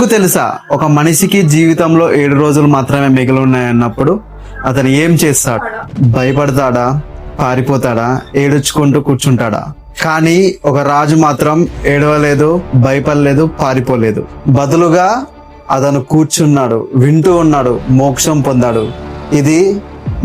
మీకు తెలుసా, ఒక మనిషికి జీవితంలో 7 రోజులు మాత్రమే మిగిలి ఉన్నాయన్నప్పుడు అతను ఏం చేస్తాడు? భయపడతాడా, పారిపోతాడా, ఏడుచుకుంటూ కూర్చుంటాడా? కానీ ఒక రాజు మాత్రం ఏడవలేదు, భయపడలేదు, పారిపోలేదు. బదులుగా అతను కూర్చున్నాడు, వింటూ ఉన్నాడు, మోక్షం పొందాడు. ఇది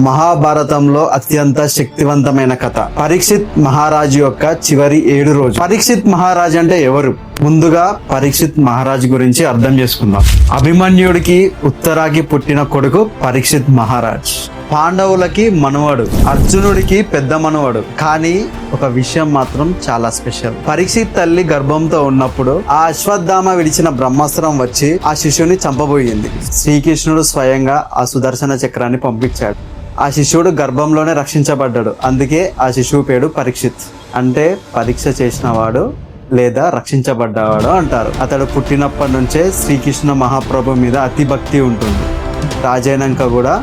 మహాభారతంలో అత్యంత శక్తివంతమైన కథ. పరీక్షిత్ మహారాజు యొక్క చివరి 7 రోజులు. పరీక్షిత్ మహారాజు అంటే ఎవరు? ముందుగా పరీక్షిత్ మహారాజు గురించి అర్థం చేసుకుందాం. అభిమన్యుడికి ఉత్తరాకి పుట్టిన కొడుకు పరీక్షిత్ మహారాజ్. పాండవులకి మనవడు, అర్జునుడికి పెద్ద మనవడు. కానీ ఒక విషయం మాత్రం చాలా స్పెషల్. పరీక్షిత్ తల్లి గర్భంతో ఉన్నప్పుడు ఆ అశ్వత్థామ విడిచిన బ్రహ్మాస్త్రం వచ్చి ఆ శిశువుని చంపబోయింది. శ్రీకృష్ణుడు స్వయంగా ఆ సుదర్శన చక్రాన్ని పంపించాడు. ఆ శిశువుడు గర్భంలోనే రక్షించబడ్డాడు. అందుకే ఆ శిశువు పేరు పరీక్షిత్. అంటే పరీక్ష చేసినవాడు లేదా రక్షించబడ్డవాడు అంటారు. అతడు పుట్టినప్పటి నుంచే శ్రీకృష్ణ మహాప్రభు మీద అతి భక్తి ఉంటుంది. రాజైనాక కూడా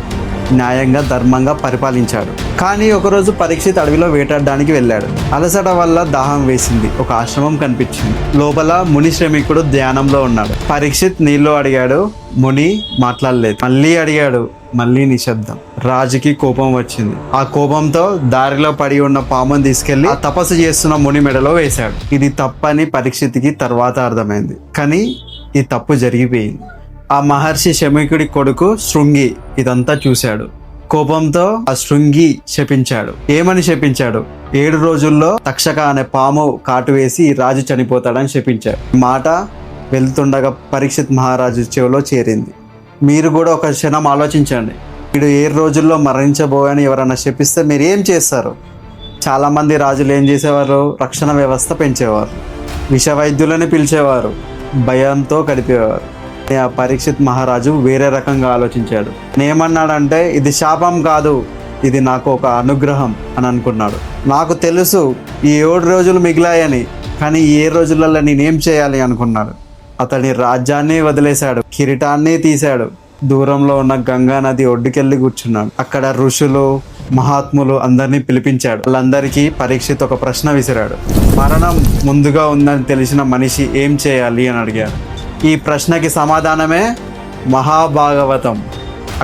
న్యాయంగా, ధర్మంగా పరిపాలించాడు. కానీ ఒకరోజు పరీక్షిత్ అడవిలో వేటాడడానికి వెళ్ళాడు. అలసట వల్ల దాహం వేసింది. ఒక ఆశ్రమం కనిపించింది. లోపల ముని శ్రమికుడు ధ్యానంలో ఉన్నాడు. పరీక్షిత్ నీళ్లు అడిగాడు, ముని మాట్లాడలేదు. మళ్ళీ అడిగాడు, మళ్ళీ నిశ్శబ్దం. రాజుకి కోపం వచ్చింది. ఆ కోపంతో దారిలో పడి ఉన్న పాముని తీసుకెళ్లి ఆ తపస్సు చేస్తున్న ముని మెడలో వేశాడు. ఇది తప్పని పరీక్షిత్కి తర్వాత అర్థమైంది. కానీ ఈ తప్పు జరిగిపోయింది. ఆ మహర్షి శమికుడి కొడుకు శృంగి ఇదంతా చూశాడు. కోపంతో ఆ శృంగి శపించాడు. ఏమని శపించాడు? 7 రోజుల్లో తక్షక అనే పాము కాటు వేసి రాజు చనిపోతాడని శపించాడు. మాట వెళ్తుండగా పరీక్షిత్ మహారాజు చెవిలో చేరింది. మీరు కూడా ఒక క్షణం ఆలోచించండి. వీడు 7 రోజుల్లో మరణించబోయని ఎవరైనా శపిస్తే మీరు ఏం చేస్తారు? చాలా మంది రాజులు ఏం చేసేవారు? రక్షణ వ్యవస్థ పెంచేవారు, విష వైద్యులని పిలిచేవారు, భయంతో గడిపేవారు. ఆ పరీక్షిత్ మహారాజు వేరే రకంగా ఆలోచించాడు. నేమన్నాడంటే, ఇది శాపం కాదు, ఇది నాకు ఒక అనుగ్రహం అని అనుకున్నాడు. నాకు తెలుసు ఈ 7 రోజులు మిగిలాయని, కానీ ఈ 7 రోజులలో నేనేం చేయాలి అనుకున్నాడు. అతని రాజ్యాన్ని వదిలేశాడు, కిరీటాన్ని తీశాడు. దూరంలో ఉన్న గంగా నది ఒడ్డుకెళ్ళి కూర్చున్నాడు. అక్కడ ఋషులు, మహాత్ములు అందరినీ పిలిపించాడు. వాళ్ళందరికీ పరీక్షిత్ ఒక ప్రశ్న విసిరాడు. మరణం ముందుగా ఉందని తెలిసిన మనిషి ఏం చేయాలి అని అడిగాడు. ఈ ప్రశ్నకి సమాధానమే మహాభాగవతం.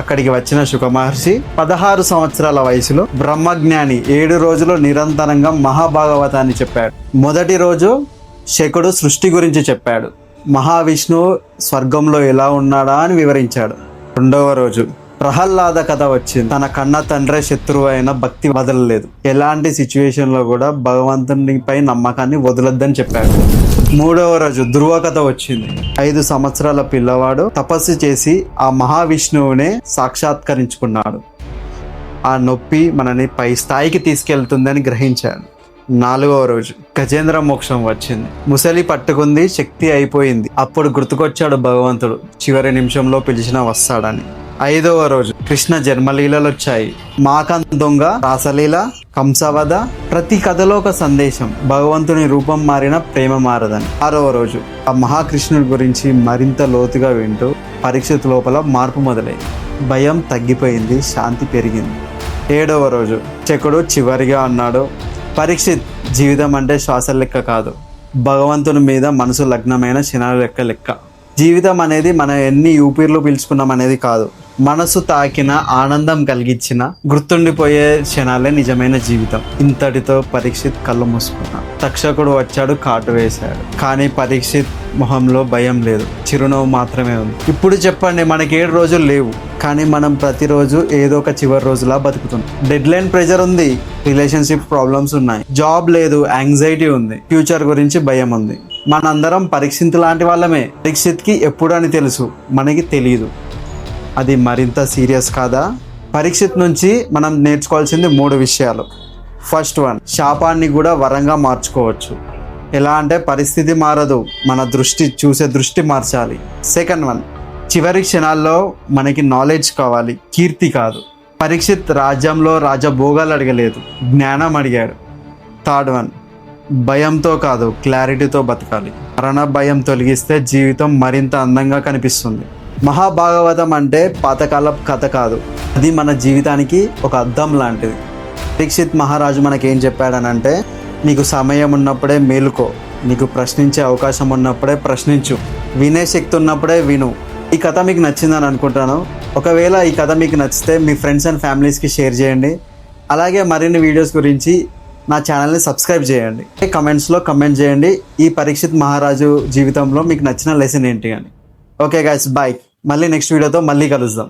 అక్కడికి వచ్చిన శుక మహర్షి 16 సంవత్సరాల వయసులో బ్రహ్మజ్ఞాని 7 రోజులు నిరంతరంగా మహాభాగవతాన్ని చెప్పాడు. మొదటి రోజు శకుడు సృష్టి గురించి చెప్పాడు. మహావిష్ణువు స్వర్గంలో ఎలా ఉన్నాడా అని వివరించాడు. రెండవ రోజు ప్రహ్లాద కథ వచ్చింది. తన కన్న తండ్రే శత్రువు అయిన భక్తి వదలలేదు. ఎలాంటి సిచ్యువేషన్లో కూడా భగవంతునిపై నమ్మకాన్ని వదలొద్దని చెప్పాడు. మూడవ రోజు ధ్రువ కథ వచ్చింది. 5 సంవత్సరాల పిల్లవాడు తపస్సు చేసి ఆ మహావిష్ణువునే సాక్షాత్కరించుకున్నాడు. ఆ నొప్పి మనని పై స్థాయికి తీసుకెళ్తుందని గ్రహించాడు. 4వ రోజు గజేంద్ర మోక్షం వచ్చింది. ముసలి పట్టుకుంది, శక్తి అయిపోయింది. అప్పుడు గుర్తుకొచ్చాడు భగవంతుడు, చివరి నిమిషంలో పిలిచినా వస్తాడని. 5వ రోజు కృష్ణ జన్మలీలలు వచ్చాయి. మాకం దొంగ, రాసలీల, కంసవద, ప్రతి కథలో ఒక సందేశం. భగవంతుని రూపం మారిన ప్రేమ మారదని. 6వ రోజు ఆ మహాకృష్ణుడి గురించి మరింత లోతుగా వింటూ పరీక్షిత్ లోపల మార్పు మొదలైంది. భయం తగ్గిపోయింది, శాంతి పెరిగింది. 7వ రోజు శకుడు చివరిగా అన్నాడు, పరీక్షిత్, జీవితం అంటే శ్వాస లెక్క కాదు, భగవంతుని మీద మనసు లగ్నమైన క్షణాల లెక్క. జీవితం అనేది మనం ఎన్ని ఊపిర్లు పీల్చుకున్నాం అనేది కాదు, మనసు తాకిన, ఆనందం కలిగించిన, గుర్తుండిపోయే క్షణాలే నిజమైన జీవితం. ఇంతటితో పరీక్షిత్ కళ్ళు మూసుకున్నాడు. తక్షకుడు వచ్చాడు, కాటు వేశాడు. కానీ పరీక్షిత్ మొహంలో భయం లేదు, చిరునవ్వు మాత్రమే ఉంది. ఇప్పుడు చెప్పండి, మనకి 7 రోజులు లేవు, కానీ మనం ప్రతిరోజు ఏదో ఒక చివరి రోజులా బతుకుతున్నాం. డెడ్ లైన్ ప్రెషర్ ఉంది, రిలేషన్షిప్ ప్రాబ్లమ్స్ ఉన్నాయి, జాబ్ లేదు, యాంగ్జైటీ ఉంది, ఫ్యూచర్ గురించి భయం ఉంది. మనందరం పరీక్షిత్ లాంటి వాళ్ళమే. పరీక్షిత్కి ఎప్పుడు అని తెలుసు, మనకి తెలియదు. అది మరింత సీరియస్ కాదా? పరీక్షిత్ నుంచి మనం నేర్చుకోవాల్సింది 3 విషయాలు. ఫస్ట్ వన్, శాపాన్ని కూడా వరంగా మార్చుకోవచ్చు. ఎలా అంటే పరిస్థితి మారదు, మన చూసే దృష్టి మార్చాలి. సెకండ్ వన్, చివరి క్షణాల్లో మనకి నాలెడ్జ్ కావాలి, కీర్తి కాదు. పరీక్షిత్ రాజ్యంలో రాజభోగాలు అడగలేదు, జ్ఞానం అడిగాడు. థర్డ్ వన్, భయంతో కాదు, క్లారిటీతో బతకాలి. మరణ భయం తొలగిస్తే జీవితం మరింత అందంగా కనిపిస్తుంది. మహాభాగవతం అంటే పాతకాలపు కథ కాదు, అది మన జీవితానికి ఒక అద్దం లాంటిది. పరీక్షిత్ మహారాజు మనకేం చెప్పాడనంటే, నీకు సమయం ఉన్నప్పుడే మేలుకో, నీకు ప్రశ్నించే అవకాశం ఉన్నప్పుడే ప్రశ్నించు, వినే శక్తి ఉన్నప్పుడే విను. ఈ కథ మీకు నచ్చిందని అనుకుంటాను. ఒకవేళ ఈ కథ మీకు నచ్చితే మీ ఫ్రెండ్స్ అండ్ ఫ్యామిలీస్కి షేర్ చేయండి. అలాగే మరిన్ని వీడియోస్ గురించి నా ఛానల్ని సబ్స్క్రైబ్ చేయండి. కమెంట్స్లో కమెంట్ చేయండి ఈ పరీక్షిత్ మహారాజు జీవితంలో మీకు నచ్చిన లెసన్ ఏంటి అని. Okay guys, bye. మళ్ళీ నెక్స్ట్ వీడియోతో మళ్ళీ కలుద్దాం.